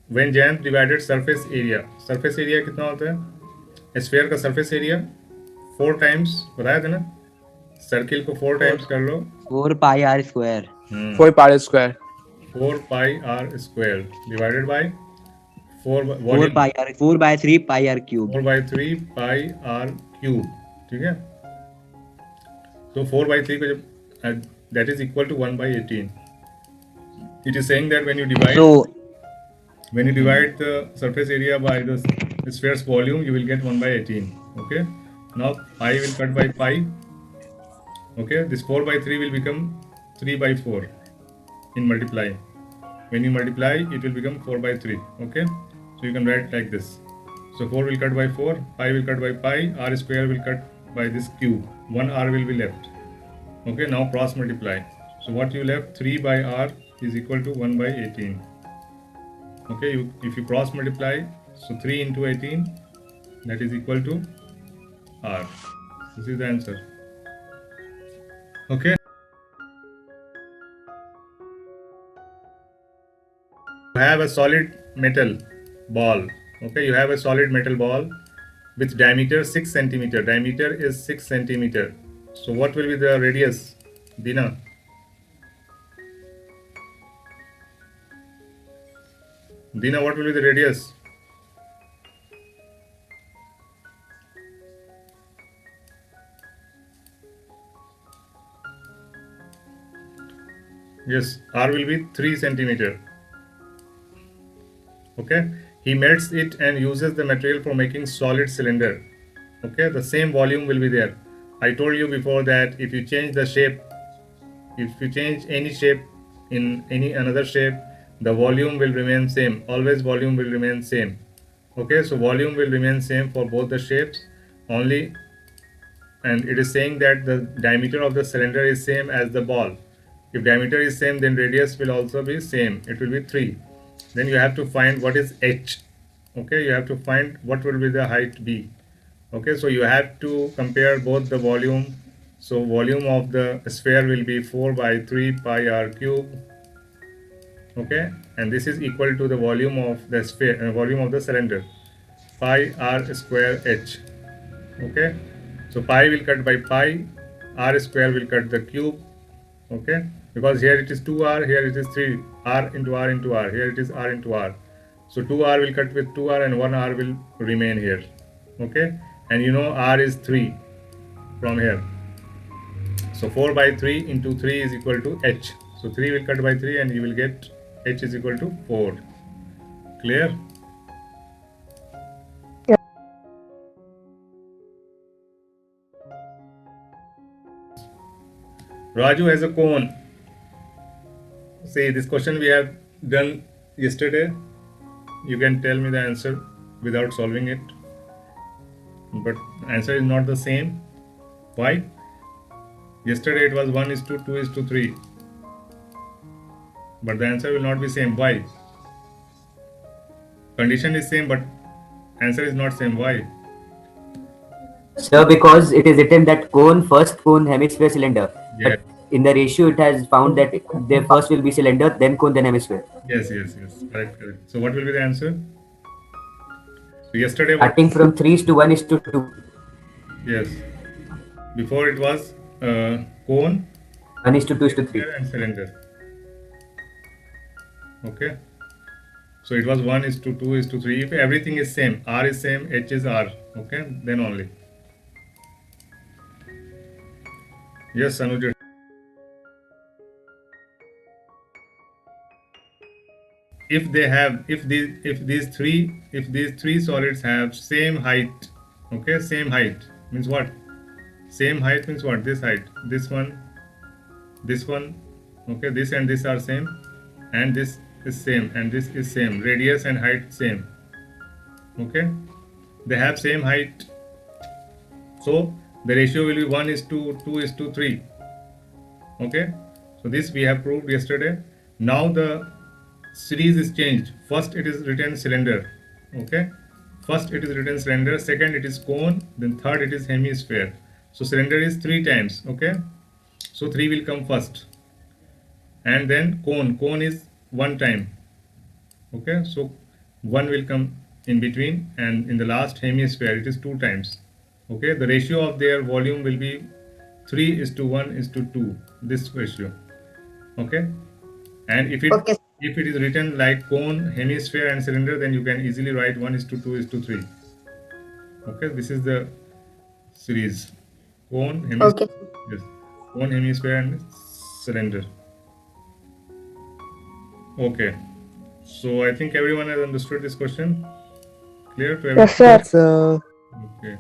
when James divided surface area कितना होता है स्फीयर का surface area 4 times बताया था ना सर्किल को 4 times कर लो 4 pi r square. 4 pi square. 4 pi r square divided by 4 4 volume pi r 4 by 3 pi r cube. 4 by 3 pi r cube ठीक है तो 4 by 3 को जब that is equal to 1 by 18 it is saying that when you divide So the surface area by the sphere's volume you will get 1 by 18 okay now pi will cut by pi okay this 4 by 3 will become 3 by 4 in multiply when you multiply it will become 4 by 3 okay so you can write like this so 4 will cut by 4 pi will cut by pi r square will cut by this cube 1 r will be left okay now cross multiply so what you left 3 by r is equal to 1 by 18 okay if you cross multiply so 3 into 18 that is equal to r this is the answer okay you have a solid metal ball okay you have a solid metal ball with diameter 6 centimeter diameter is 6 centimeter so what will be the radius Dina what will be the radius yes r will be 3 centimeter okay he melts it and uses the material for making solid cylinder okay the same volume will be there I told you before that if you change the shape if you change any shape in any another shape the volume will remain same always volume will remain same okay so volume will remain same for both the shapes only and it is saying that the diameter of the cylinder is same as the ball if diameter is same then radius will also be same it will be 3 then you have to find what is h okay you have to find what will be the height b okay so you have to compare both the volume so volume of the sphere will be 4 by 3 pi r cube okay and this is equal to the volume of the sphere volume of the cylinder pi r square h okay so pi will cut by pi r square will cut the cube okay because here it is 2r here it is 3 r into r into r here it is r into r so 2r will cut with 2r and 1r will remain here okay and you know r is 3 from here so 4 by 3 into 3 is equal to h so 3 will cut by 3 and you will get h is equal to 4 clear Raju has a cone. See, this question we have done yesterday. You can tell me the answer without solving it. But answer is not the same. Why? Yesterday it was 1 is to 2 is to 3. But the answer will not be same. Why? Condition is same, but answer is not same. Why? Sir, because it is written that cone first, cone hemisphere cylinder. Yeah. But in the ratio, it has found that there first will be cylinder, then cone, then hemisphere. Yes. Correct. So what will be the answer? So yesterday. Starting from 3 is to 1 is to 2. Yes. Before it was cone. 1 is to 2 is to 3. And cylinder. Okay. So it was 1 is to 2 is to 3. If everything is same, R is same, H is R. Okay. Then only. Yes, Anuj. If these three solids have same height, okay, same height means what? Same height means what? This height, this one, okay, this and this are same, and this is same, and this is same. Radius and height same. Okay, they have same height, so the ratio will be 1 is to 2 is to 3. Okay, so this we have proved yesterday. Now the series is changed. First it is written cylinder. Okay, first it is written cylinder, second it is cone, then third it is hemisphere. So cylinder is 3 times. Okay, so 3 will come first, and then cone is 1 time. Okay, so 1 will come in between, and in the last hemisphere it is 2 times. Okay, the ratio of their volume will be 3:1:2, this ratio. Okay, and if it Okay. if it is written like cone, hemisphere and cylinder, then you can easily write 1:2:3. Okay, this is the series: cone, Okay. hemisphere, yes, cone, hemisphere and cylinder. Okay, so I think everyone has understood this question. Clear to everyone? Yes, sir. Yes, sir. Okay.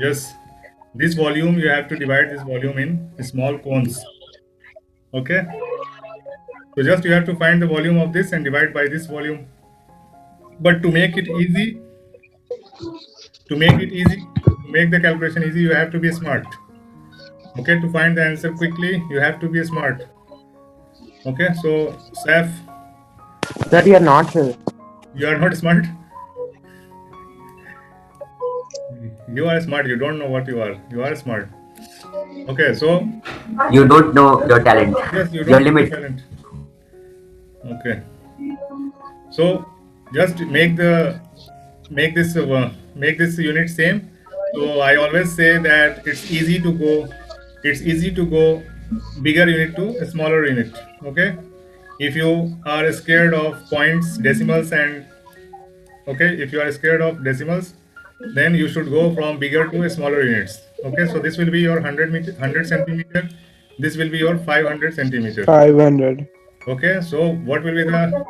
Yes, this volume you have to divide this volume in small cones. Okay. So just you have to find the volume of this and divide by this volume. But to make it easy, to make the calculation easy, you have to be smart. Okay, to find the answer quickly, you have to be smart. Okay, so Saf, Sir, you are not, sir. you are not smart. You are smart. You don't know what you are. You are smart. Okay, so You don't know your talent. yes, you Your don't have limit. talent. Okay, so just make this unit same. So I always say that it's easy to go bigger unit to a smaller unit. Okay, if you are scared of points, decimals, and okay, if you are scared of decimals, then you should go from bigger to smaller units. Okay, so this will be your 100 centimeter. This will be your 500 centimeter. 500. Okay, so what will be the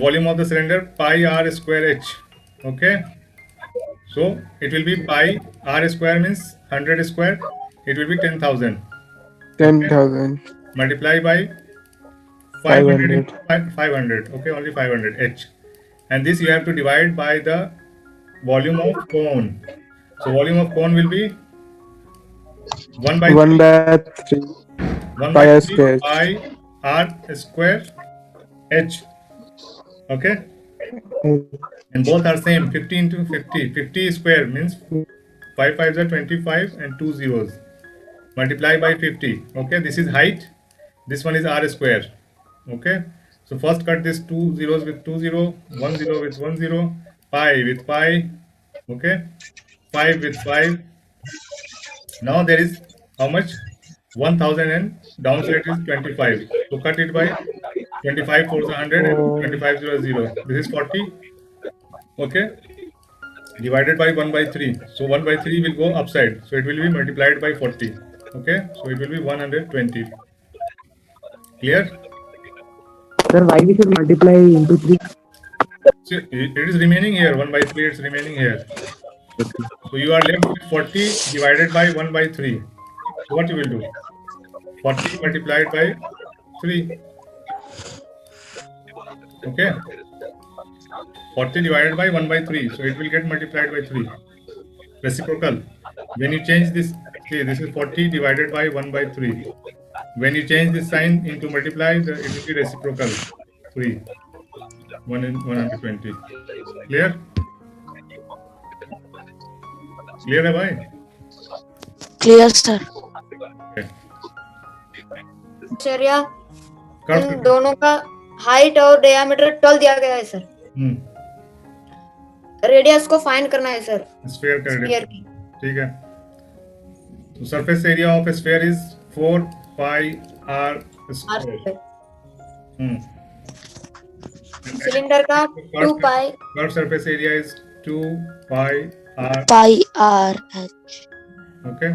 volume of the cylinder? Pi r square h. Okay, so it will be pi r square means 100 square. It will be 10,000. 10,000. Multiply by 500 into 500. Okay, only 500 h. And this you have to divide by the volume of cone. So volume of cone will be 1 by 1 3. by 3. 1 Pi by r 3 square. pi r square h. Okay, and both are same. 50 into 50. 50 square means 5 5s are 25 and 2 zeros. Multiply by 50. Okay, this is height. This one is r square. Okay, so first cut this 2 zeros with 2 0, 1 0 with 1 0, pi with pi. Okay, 5 with 5. Now there is how much? 1000 and downside is 25. So cut it by 25 4 is 100 and 25 0 is 0. This is 40. Okay, divided by 1 by 3. So 1 by 3 will go upside. So it will be multiplied by 40. Okay, so it will be 120. Clear? Sir, why we should multiply into 3? So it is remaining here. 1 by 3 it's remaining here. So you are left with 40 divided by 1 by 3. So what you will do? 40 multiplied by 3. Okay, 40 divided by 1 by 3. So it will get multiplied by 3. Reciprocal. When you change this, see, this is 40 divided by 1 by 3. When you change this sign into multiply, it will be reciprocal. 3. 1 in 120. Clear? Clear है भाई? Clear, sir. Okay. Sir या Curve इन दोनों का height और diameter 12 दिया गया है sir. Radius को फाइंड करना है सर. स्फीयर का स्फीयर रेडियस. की. ठीक है. So surface area of a sphere is 4 pi r square. Cylinder का 2 पाई. Curved surface area is 2 pi r. Pi R H. Okay.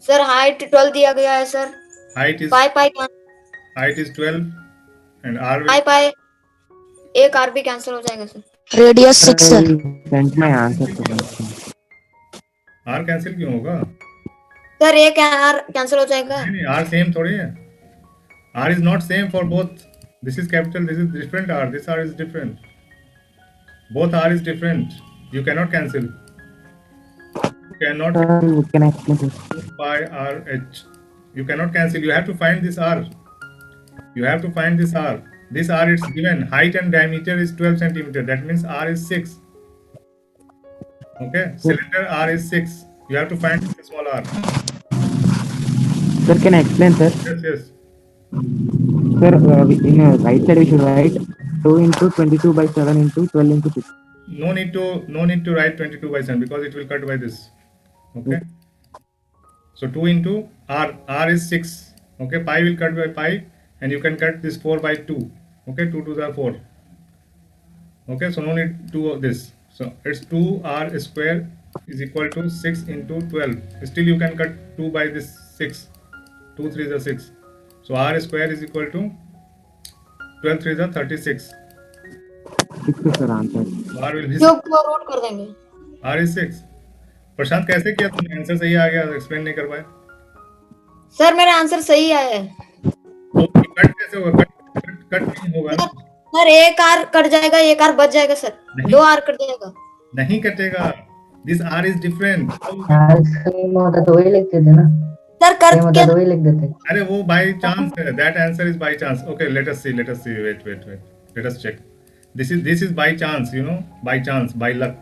Sir height 12 दिया गया है sir. Height is pi pi height is 12 and r will पाई पाई एक are भी cancel हो जाएगा sir. Radius 6 sir. Sent my answer to them. r cancel क्यों होगा? Sir एक आर कैंसिल हो जाएगा. नहीं r same थोड़ी है. r is not same for both. This is capital, this is different r. This r is different. Both r is different. You cannot cancel. You cannot Sir, can I explain this? 2 pi r h. You cannot cancel. You have to find this r. You have to find this r. This r is given. Height and diameter is 12 centimeter. That means r is 6. Okay. Cylinder r is 6. You have to find the small r. Sir, can I explain, sir? Yes, yes. Sir, in right side we should write 2 into 22 by 7 into 12 into 6. No need to write 22 by 7 because it will cut by this. Okay. So 2 into r is 6. Okay, pi will cut by pi, and you can cut this 4 by 2. Okay, 2 to the 4. Okay, so no need to this. So it's 2r square is equal to 6 into 12. Still you can cut 2 by this 6. 2 3 is 6. So r square is equal to 12 3 is 36. 6 is sir answer. So r will be cube को root कर देंगे. r is 6. प्रशांत कैसे किया तुमने? Answer सही आ गया, explain नहीं कर पाए. सर मेरा आंसर सही आया है. तो कट कैसे होगा? कट नहीं होगा ना. सर एक आर कट जाएगा, एक आर बच जाएगा सर. नहीं. 2 आर कट जाएगा. नहीं कटेगा. This r is different. यार सेम होता तो वही लिखते थे ना. सर कर सेम होता क्या? तो वही लिख देते. अरे वो बाय चांस है. That answer is by chance. Okay, let us see. Wait. Let us check. This is by chance, you know, by chance, by luck.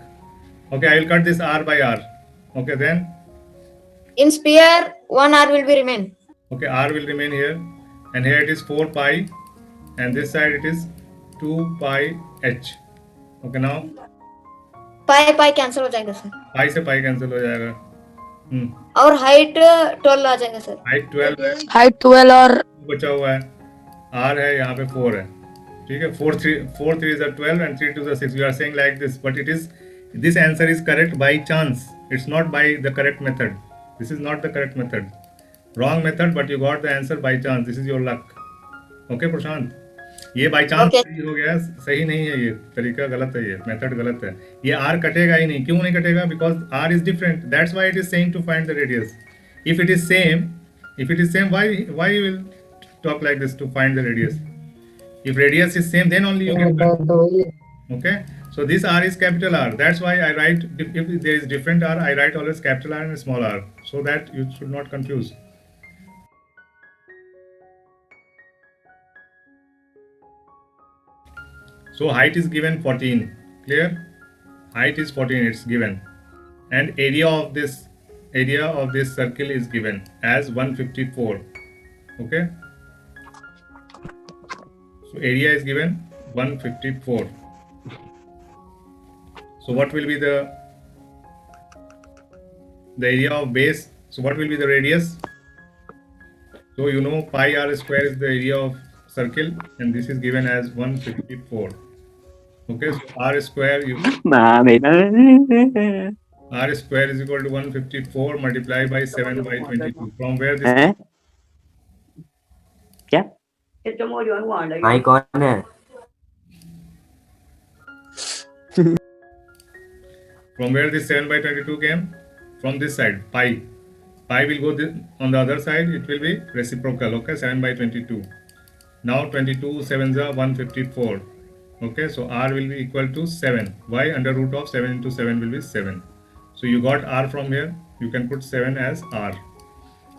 Okay, I will cut this r by r. Okay, then In sphere 1 r will be remain. okay, r will remain here, and here it is 4 pi, and this side it is 2 pi h. Okay, now pi pi cancel हो जाएगा sir. pi से pi cancel हो जाएगा. और height 12 आ जाएगा sir. Height 12 है, height 12 और बचा हुआ है. r है यहाँ पे 4 है. ठीक है, 4 3 is a 12 and 3 2 is a 6. You are saying like this, but this answer is correct by chance. It's not by the correct method. This is not the correct method. Wrong method, but you got the answer by chance. This is your luck. Okay, प्रशांत, ये by chance Okay. सही हो गया. सही नहीं है, ये तरीका गलत है, ये मेथड गलत है. ये r कटेगा ही नहीं. क्यों नहीं कटेगा? Because r is different. That's why it is saying to find the radius. If it is same, why you will talk like this to find the radius? If radius is same, then only you same can होता cut. तो वही. Okay, so this r is capital R. That's why I write, if there is different r, I write always capital R and small r, so that you should not confuse. So height is given 14. Clear? Height is 14. It's given, and area of this circle is given as 154. Okay. So area is given 154. So what will be the area of base? So what will be the radius? So you know pi r square is the area of circle, and this is given as 154. Okay, so r square r square is equal to 154 multiplied by 7 by 22. From where this हैं? क्या? भाई कौन है? From where this 7 by 22 came? From this side, pi. Pi will go on the other side, it will be reciprocal. Okay, 7 by 22. Now 22 7s are 154. Okay, so r will be equal to 7. Why? Under root of 7 into 7 will be 7. So you got r from here, you can put 7 as r.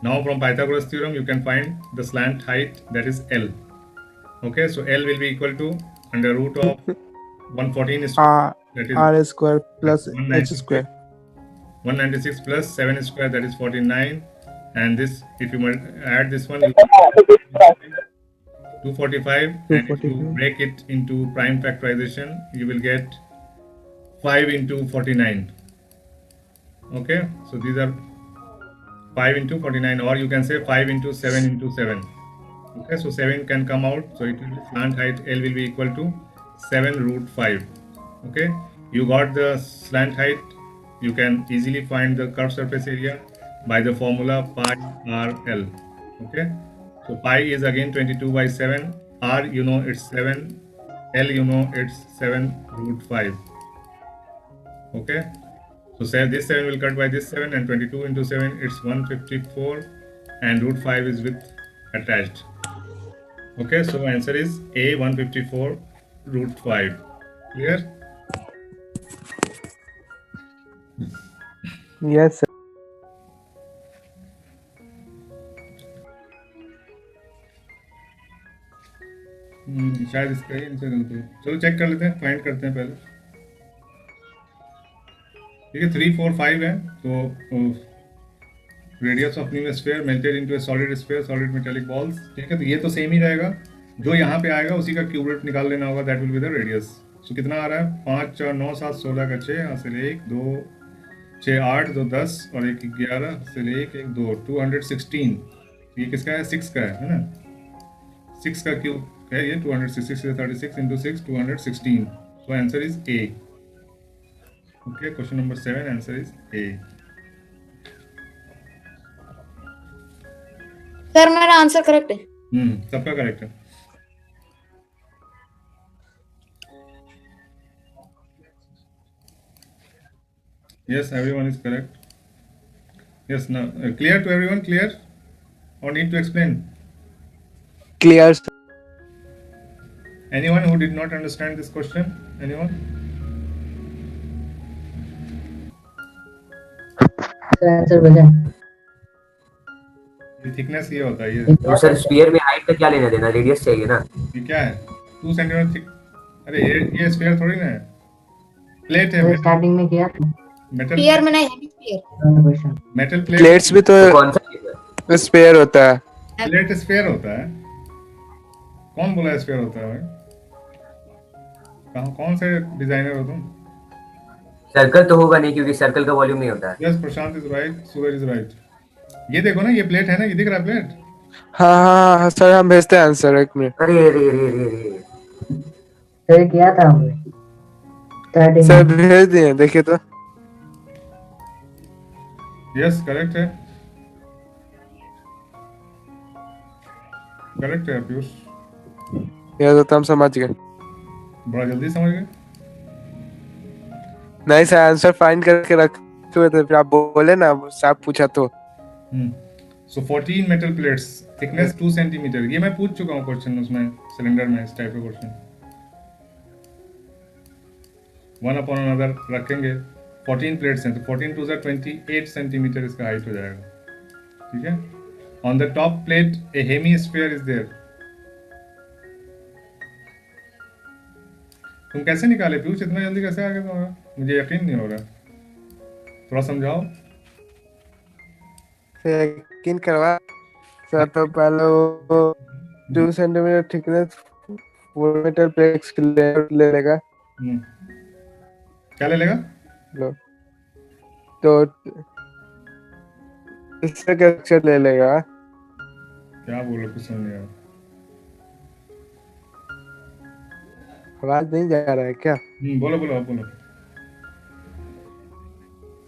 Now from Pythagoras theorem, you can find the slant height, that is L. Okay, so L will be equal to under root of 114 is that is R square plus H 196. square. 196 plus 7 square, that is 49, and this, if you add this one, you 245, and if you 245. break it into prime factorization, you will get 5 into 49. Okay, so these are 5 into 49, or you can say 5 into 7 into 7. Okay, so 7 can come out, so it will be slant height L will be equal to 7 root 5. Okay, you got the slant height. You can easily find the curved surface area by the formula pi r L. Okay, so pi is again 22 by 7. R, you know, it's 7. L, you know, it's 7 root 5. Okay, so say this 7 will cut by this 7, and 22 into 7, it's 154, and root 5 is with attached. Okay, so answer is A, 154 root 5. Clear? Yes, sir. शायद इसका ही answer गलत है. चलो check कर लेते हैं, find करते हैं पहले. ठीक है, 3 4 5 है, तो radius of new sphere melted into A solid sphere, solid metallic balls. ठीक है, तो ये तो सेम ही रहेगा, जो यहाँ पे आएगा उसी का क्यूब रूट निकाल लेना होगा, that will be the radius. So कितना आ रहा है, 5 4 9 7 16 का 6 हासिल 1 2 6 8 2 10 और 1 11 हासिल 1 1 2 216। ये किसका है, 6 का है ना, 6 का क्यूब है ये, 266 36 into 6 216। So answer is a. Okay, question number 7 answer is a. Sir मेरा आंसर करेक्ट है। सबका करेक्ट है। Yes, everyone is correct. Yes, now clear to everyone, clear or need to explain? Clear. Anyone who did not understand this question? Anyone? Sir answer बताएं। ये thickness ये होता है, ये तो सर स्फीयर में हाइट का क्या लेना देना, रेडियस चाहिए ना। ये क्या है, 2 सेंटीमीटर थिक। अरे ये स्फीयर थोड़ी ना है, प्लेट है, सर स्टार्टिंग में किया था मेटल स्फीयर में नहीं, hemisphere. Question. Metal plate. Plates भी तो तो कौन सा स्पेयर होता है। प्लेट स्फीयर होता है। कौन बोला स्फीयर होता है भाई, कौन से डिजाइनर हो तुम? सर्कल तो होगा नहीं, क्योंकि सर्कल का वॉल्यूम नहीं होता है। Yes, Prashant is right, Suraj is right. ये देखो ना, ये प्लेट है ना, ये दिख रहा है प्लेट। हाँ हाँ हाँ सर, हम भेजते हैं आंसर, एक मिनट। अरे अरे अरे अरे अरे, सर किया था हमने स्टार्टिंग सर में। भेज दिए, देखिए तो। यस, करेक्ट है, करेक्ट है पीयूष, ये तो हम समझ गए। बड़ा जल्दी समझ गए। नहीं सर, आंसर फाइंड करके रखे हुए थे, फिर आप बोले ना, आप पूछा तो। सो 14 मेटल प्लेट्स, थिकनेस 2 सेंटीमीटर। ये मैं पूछ चुका हूँ क्वेश्चन उसमें, सिलेंडर में इस टाइप का क्वेश्चन। वन अपॉन अनदर रखेंगे, 14 प्लेट्स हैं तो 14 टू 28 सेंटीमीटर इसका हाइट हो जाएगा। ठीक है, on the top plate a hemisphere is there. तुम कैसे निकाले पीयूष, इतना जल्दी कैसे आ गए तुम्हारा, मुझे यकीन नहीं हो रहा, थोड़ा समझाओ। यकीन करवा सर, तो पहले वो 2 सेंटीमीटर थिकनेस 4 मीटर प्लेक्स ले लेगा। क्या ले लेगा? लो, तो इससे कैसे ले लेगा? क्या बोलो, कुछ समझ नहीं आ रहा। आवाज नहीं जा रहा है क्या? बोलो बोलो, आप बोलो।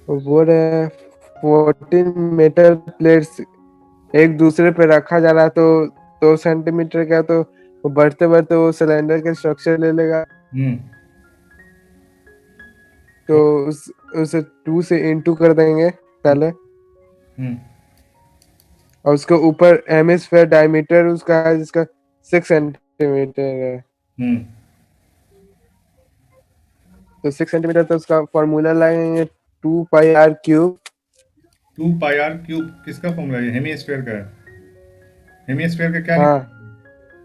वो बोल रहे हैं 14 मेटल प्लेट्स एक दूसरे पे रखा जा रहा है, तो 2 सेंटीमीटर का, तो वो बढ़ते बढ़ते वो सिलेंडर के स्ट्रक्चर ले लेगा। तो उसे 2 से इनटू कर देंगे पहले, और उसके ऊपर हेमिस्फीयर डायमीटर उसका है जिसका 6 सेंटीमीटर है। तो 6 सेंटीमीटर, तो उसका फॉर्मूला लगाएंगे 2 pi r cube. 2 pi r cube किसका फॉर्मूला है? हेमीस्फीयर का है। हेमीस्फीयर का क्या? हाँ,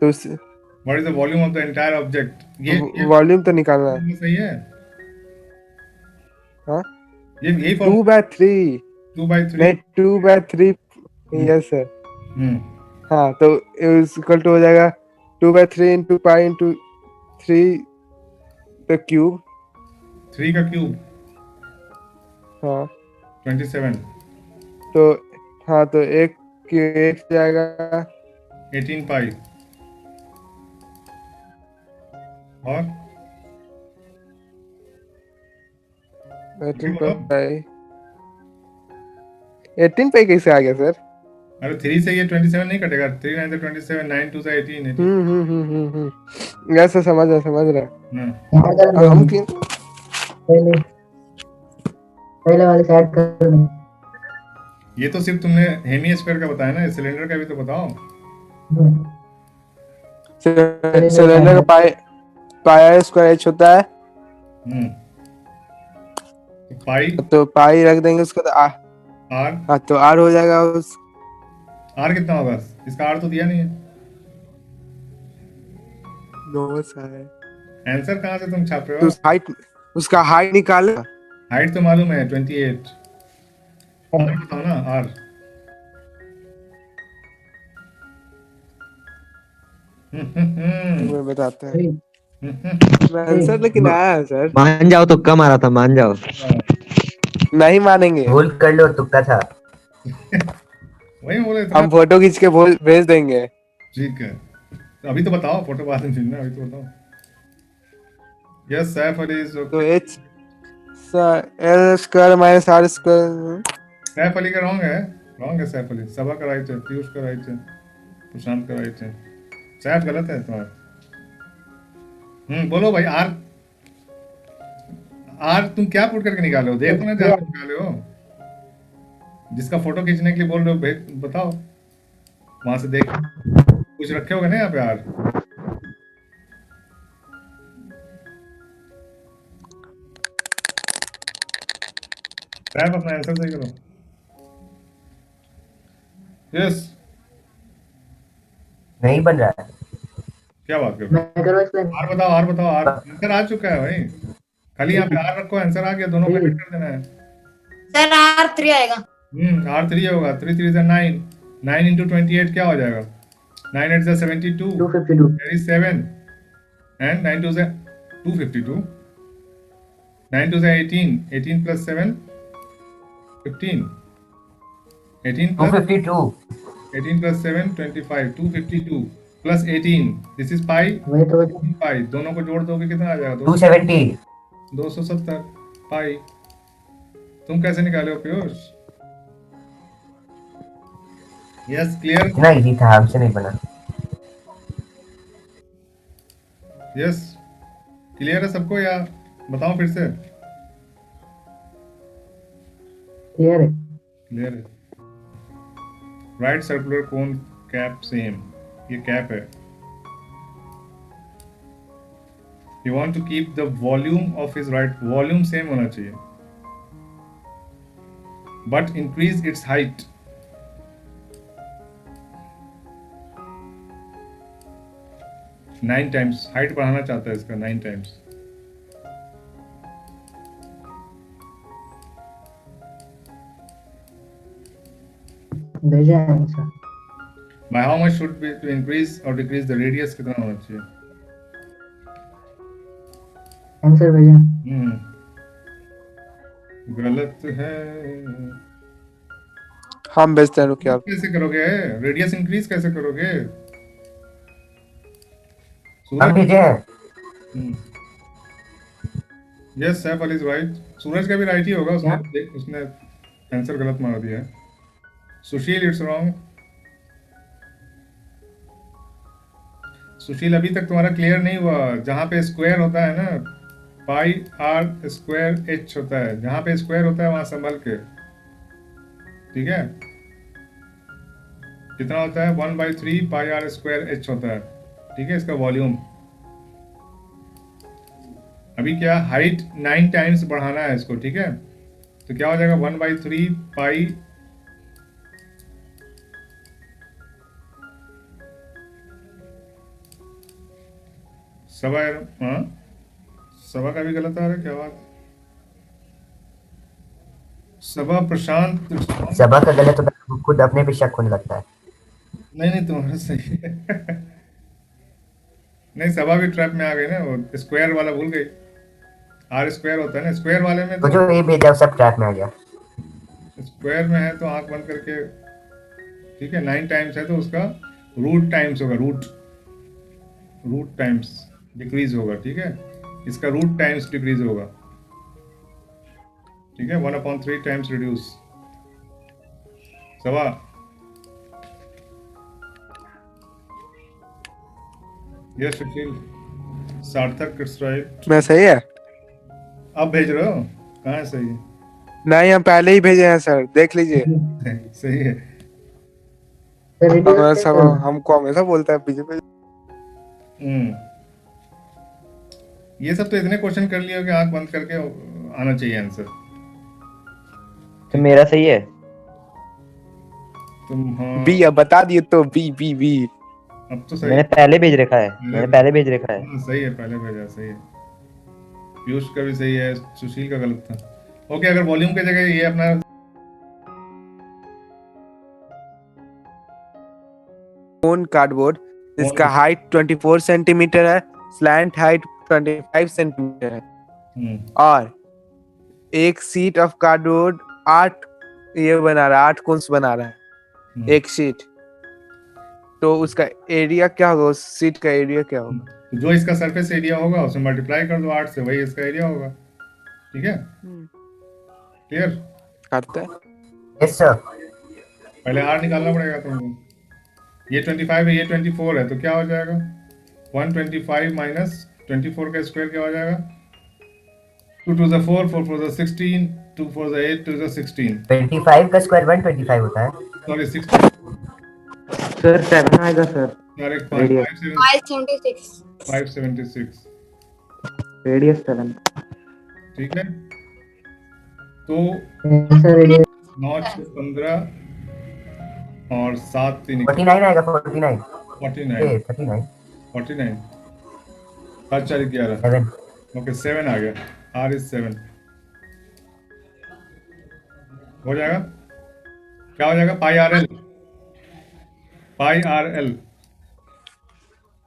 तो what is the volume of the entire object? ये वॉल्यूम तो निकालना है। सही है। हाँ, ये यही 2/3 2/3 नहीं 2/3 यस सर। हाँ, तो इक्वल टू हो जाएगा 2/3 into pi into 3 the cube. 3 का क्यूब हाँ 27, तो हाँ, तो एक जाएगा 18 पाई और 18 पाई 18 पाई कैसे आ गया सर? अरे 3 से ये 27 नहीं कटेगा। 3 9 27, 9 2 से 18 यस समझ रहा। यहाँ कर दो, हम क्यों पहले वाले से ऐड कर दो। ये तो सिर्फ तुमने हेमीस्फीयर का बताया ना, सिलेंडर का भी तो बताओ। सिलेंडर का पाई स्क्वायर h होता है। पाई, तो पाई रख देंगे उसको, तो आर। हाँ, तो आर हो जाएगा। उस आर कितना होगा? इसका आर तो दिया नहीं है। आंसर कहाँ से तुम छाप रहे हो? तो उसका हाइट निकाले। हाइट तो मालूम है 28। आर बताओ ना, आर। मैं बताते हैं सही आंसर, लेकिन आया है सर। मान जाओ, तुक्का मारा था, मान जाओ। नहीं मानेंगे, भूल कर लो, तुक्का था। वही बोले इतना। हम फोटो खींच के भेज देंगे। ठीक है, तो अभी तो बताओ, फोटो बाद में भेजना, अभी तो बताओ। यस, सैफ अली इज तो okay. H L square minus R square. Saif Ali का रॉन्ग है, रॉन्ग है सैफ अली। सबा का राइट है, पीयूष का राइट है, प्रशांत का राइट है। सैफ गलत है तुम्हारा। बोलो भाई। आर, आर तुम क्या पुट करके निकाले हो? देखो ना जहाँ पे निकाले हो, जिसका फोटो खींचने के लिए बोल रहे हो, बताओ वहां से देख। कुछ रखे होगे ना यहाँ पे आर। सैफ अपना आंसर सही करो। यस, नहीं बन रहा है। क्या बात कर रहे मैं करो एक्सप्लेन। हो? आर बताओ, आर बताओ। आर आंसर आ चुका है भाई, खाली यहाँ पे आर रखो, आंसर आ गया, दोनों को ऐड कर देना है। सर R3 आएगा। आर 3 होगा। 3 3 9, 9 इंटू 28 क्या हो जाएगा? 9 8 72, 252 there is 7, and 9 2 252, 9 2 18, 18 plus 7 15, 18 plus 252। 18 plus 7 25, 252 plus 18, this is pi, वही तो pi दोनों को जोड़ दोगे कितना आ जाएगा? 270। 270 पाई। तुम कैसे निकाले हो पीयूष? Yes, clear. इतना इजी था, हमसे नहीं बना। यस, क्लियर है सबको या बताओ फिर से? क्लियर है। क्लियर है। Right circular cone cap same, ये कैप है। You want to keep the volume of his right, volume same होना चाहिए, but increase its height. Nine times height बढ़ाना चाहता है इसका, 9 टाइम्स। भेजा answer. By how much should be to increase और डिक्रीज द रेडियस, कितना होना चाहिए? आंसर भेजा। गलत है। हम भेजते हैं, रुकिए आप। कैसे करोगे? रेडियस इंक्रीज कैसे करोगे? हम सूरज। भेजे हैं। Yes, Saif Ali is right. Suraj का भी राइट ही होगा, उसने आंसर गलत मार दिया है। सुशील, इट्स रॉन्ग। सुशील, अभी तक तुम्हारा क्लियर नहीं हुआ। जहां पे स्क्वायर होता है ना, पाई आर स्क्वायर एच होता है, जहां पे स्क्वायर होता है वहां संभल के, ठीक है? कितना होता है? 1/3 पाई आर स्क्वायर एच होता है, ठीक है, इसका वॉल्यूम। अभी क्या हाइट 9 टाइम्स बढ़ाना है इसको, ठीक है? तो क्या हो जाएगा? 1/3 पाई सवा। हाँ, सवा का भी गलत आ रहा है, क्या बात? सवा प्रशांत। सबा का गलत होता है, खुद अपने पे शक होने लगता है। नहीं नहीं, तुम्हारा सही है। नहीं, सवा भी ट्रैप में आ गई ना, वो स्क्वायर वाला भूल गई। आर स्क्वायर होता है ना, स्क्वायर वाले में तो तो जो ये भेजा वो सब ट्रैप में आ गया। स्क्वायर में है तो आंख बंद करके, ठीक है? 9 टाइम्स है तो उसका रूट टाइम्स होगा, रूट टाइम्स डिक्रीज होगा, ठीक है? इसका रूट टाइम्स डिक्रीज होगा, ठीक है? 1/3 टाइम्स रिड्यूस। सवा। यस सुशील, सार्थक, इट्स राइट। मैं सही है? अब भेज रहे हो? कहाँ है सही है? नहीं, हम पहले ही भेजे हैं सर, देख लीजिए। सही है। सर रेडियो हमारा कैसे सब होगा? हमको हमेशा बोलता है भेजे भेजे। ये सब तो इतने क्वेश्चन कर लिए हो कि आंख बंद करके आना चाहिए आंसर। तो मेरा सही है। तुम, हाँ, बी, अब बता दिए तो बी बी बी। अब तो सही। मैंने पहले भेज रखा है, मैंने पहले भेज रखा है। हाँ, सही है, पहले भेजा, सही है। पीयूष का भी सही है, सुशील का गलत था। ओके, अगर वॉल्यूम की जगह ये अपना कोन कार्डबोर्ड इसका हाइट 24 सेंटीमीटर है, स्लैंट हाइट 25 सेंटीमीटर है, हम्म, और एक सीट ऑफ कार्डबोर्ड 8 ये बना रहा है, 8 कोन्स बना रहा है हम्म। एक शीट। तो उसका एरिया क्या होगा, उस सीट का एरिया क्या होगा? तो जो इसका सरफेस एरिया होगा उसमें मल्टीप्लाई कर दो 8 से, वही इसका एरिया होगा। ठीक है, क्लियर? करता है। Yes, sir. पहले r निकालना पड़ेगा तुमको। ये 25 है, ये 24 है, तो क्या हो जाएगा? 125 माइनस 24 का स्क्वायर क्या हो जाएगा? 2 to the 4, 4 to the 16, 2 for the 8 to the 16। 25 का स्क्वायर 125 होता है। सॉरी 16, सर 7 आएगा सर। Direct Radius. 576। 576। रेडियस 7। ठीक है, तो आंसर रेडियस 9 से 15 और 7 3 49 आएगा, 49 49 ए 39 49 7 4 11। 7 ओके 7 आ गया, r is 7 हो जाएगा। क्या हो जाएगा? Pi r l, pi r l.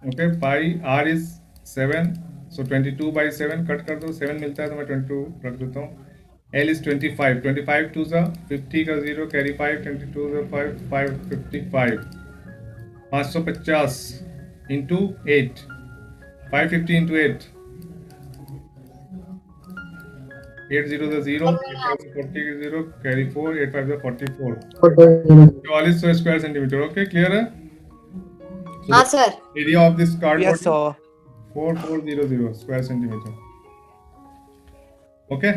Okay, pi r is 7, so 22/7 cut कर दो, 7 मिलता है तो मैं 22 रख देता हूँ। एल इज 25, 25 टू ज़ा 50 का 0 कैरी 5, 22 ज़ा 5, 555, 550 इंटू 8, 550 इंटू 8, 8 0 ज़ा 0, 40 का 0 कैरी 4, 8 5 ज़ा 44, 4400 स्क्वायर सेंटीमीटर। ओके, क्लियर है? हाँ sir. Area of this cardboard yes sir. 4400 square centimetre. Okay,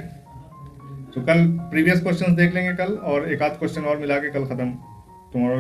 तो कल प्रीवियस क्वेश्चंस देख लेंगे कल, और एक आध क्वेश्चन और मिला के कल खत्म। टुमारो